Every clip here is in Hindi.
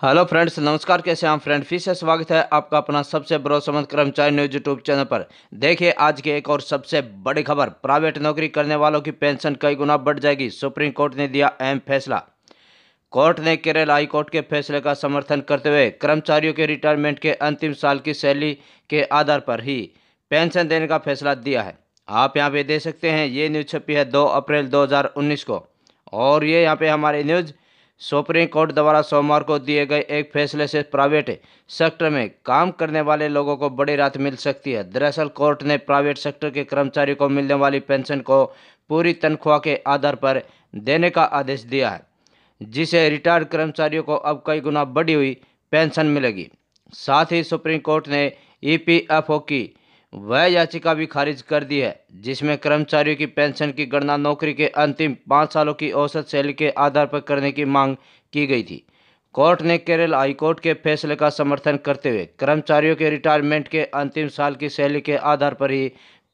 हेलो फ्रेंड्स, नमस्कार। कैसे हैं आप फ्रेंड? फिर से स्वागत है आपका अपना सबसे भरोसेमंद कर्मचारी न्यूज यूट्यूब चैनल पर। देखिए आज की एक और सबसे बड़ी खबर, प्राइवेट नौकरी करने वालों की पेंशन कई गुना बढ़ जाएगी। सुप्रीम कोर्ट ने दिया अहम फैसला। कोर्ट ने केरल हाई कोर्ट के फैसले का समर्थन करते हुए कर्मचारियों के रिटायरमेंट के अंतिम साल की सैलरी के आधार पर ही पेंशन देने का फैसला दिया है। आप यहाँ पे दे सकते हैं, ये न्यूज छपी है 2 अप्रैल 2019 को। और ये यहाँ पे हमारे न्यूज सुप्रीम कोर्ट द्वारा सोमवार को दिए गए एक फैसले से प्राइवेट सेक्टर में काम करने वाले लोगों को बड़ी राहत मिल सकती है। दरअसल कोर्ट ने प्राइवेट सेक्टर के कर्मचारियों को मिलने वाली पेंशन को पूरी तनख्वाह के आधार पर देने का आदेश दिया है, जिसे रिटायर्ड कर्मचारियों को अब कई गुना बढ़ी हुई पेंशन मिलेगी। साथ ही सुप्रीम कोर्ट ने ईपीएफओ की वह याचिका भी खारिज कर दी है, जिसमें कर्मचारियों की पेंशन की गणना नौकरी के अंतिम 5 सालों की औसत सैलरी के आधार पर करने की मांग की गई थी। कोर्ट ने केरल हाईकोर्ट के फैसले का समर्थन करते हुए कर्मचारियों के रिटायरमेंट के अंतिम साल की सैलरी के आधार पर ही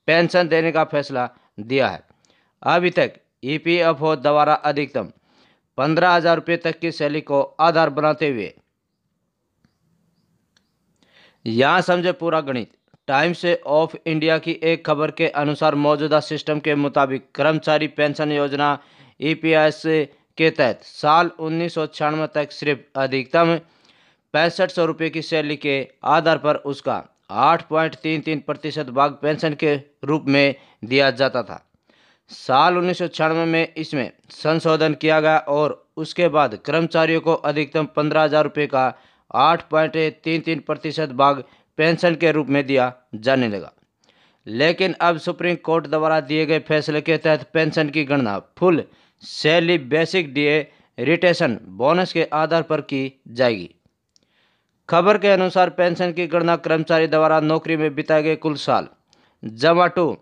पेंशन देने का फैसला दिया है। अभी तक ईपीएफओ द्वारा अधिकतम 15,000 रुपये तक की सैलरी को आधार बनाते हुए, यहाँ समझे पूरा गणित। टाइम्स ऑफ इंडिया की एक खबर के अनुसार मौजूदा सिस्टम के मुताबिक कर्मचारी पेंशन योजना ईपीएस के तहत साल 1996 तक सिर्फ अधिकतम 6500 रुपये की सैलरी के आधार पर उसका 8.33% भाग पेंशन के रूप में दिया जाता था। साल 1996 में इसमें संशोधन किया गया और उसके बाद कर्मचारियों को अधिकतम 15,000 रुपये का 8.33% भाग पेंशन के रूप में दिया जाने लगा। लेकिन अब सुप्रीम कोर्ट द्वारा दिए गए फैसले के तहत पेंशन की गणना full salary basic DA retention bonus के आधार पर की जाएगी। खबर के अनुसार पेंशन की गणना कर्मचारी द्वारा नौकरी में बिताए गए कुल साल जमा टू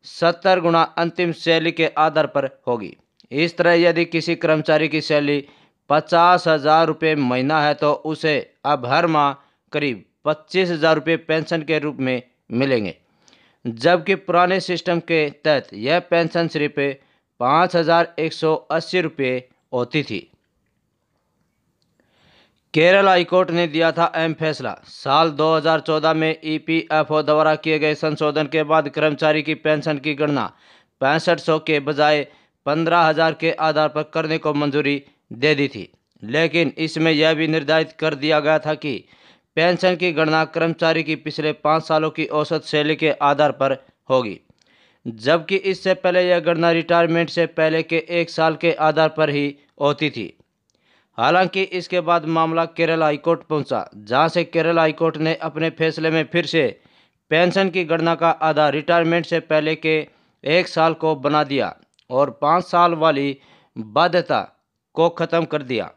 70 गुना अंतिम सैलरी के आधार पर होगी। इस तरह यदि किसी कर्मचारी की सैलरी 50,000 रुपये महीना है तो उसे अब हर माह करीब 25,000 रुपये पेंशन के रूप में मिलेंगे, जबकि पुराने सिस्टम के तहत यह पेंशन सिर्फ 5,180 रुपये होती थी। केरल हाईकोर्ट ने दिया था अहम फैसला। साल 2014 में ईपीएफओ द्वारा किए गए संशोधन के बाद कर्मचारी की पेंशन की गणना 6500 के बजाय 15,000 के आधार पर करने को मंजूरी दे दी थी। लेकिन इसमें यह भी निर्धारित कर दिया गया था कि पेंशन की गणना कर्मचारी की पिछले 5 सालों की औसत सैलरी के आधार पर होगी, जबकि इससे पहले यह गणना रिटायरमेंट से पहले के 1 साल के आधार पर ही होती थी। हालांकि इसके बाद मामला केरल हाईकोर्ट पहुंचा, जहां से केरल हाईकोर्ट ने अपने फैसले में फिर से पेंशन की गणना का आधार रिटायरमेंट से पहले के 1 साल को बना दिया और 5 साल वाली बाध्यता को खत्म कर दिया।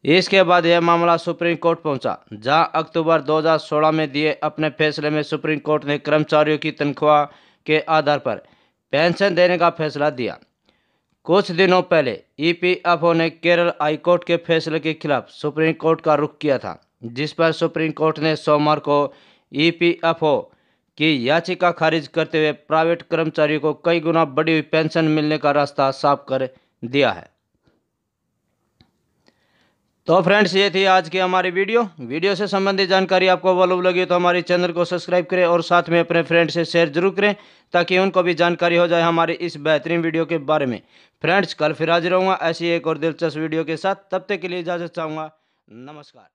इसके बाद यह मामला सुप्रीम कोर्ट पहुंचा, जहां अक्टूबर 2016 में दिए अपने फैसले में सुप्रीम कोर्ट ने कर्मचारियों की तनख्वाह के आधार पर पेंशन देने का फैसला दिया। कुछ दिनों पहले ईपीएफओ ने केरल हाईकोर्ट के फैसले के खिलाफ सुप्रीम कोर्ट का रुख किया था, जिस पर सुप्रीम कोर्ट ने सोमवार को ईपीएफओ की याचिका खारिज करते हुए प्राइवेट कर्मचारियों को कई गुना बढ़ी हुई पेंशन मिलने का रास्ता साफ कर दिया है। तो फ्रेंड्स, ये थी आज की हमारी वीडियो से संबंधित जानकारी आपको वालुब लगी तो हमारे चैनल को सब्सक्राइब करें और साथ में अपने फ्रेंड से शेयर जरूर करें, ताकि उनको भी जानकारी हो जाए हमारी इस बेहतरीन वीडियो के बारे में। फ्रेंड्स, कल फिर हाजिर रहूँगा ऐसी एक और दिलचस्प वीडियो के साथ। तब तक के लिए इजाज़त चाहूँगा। नमस्कार।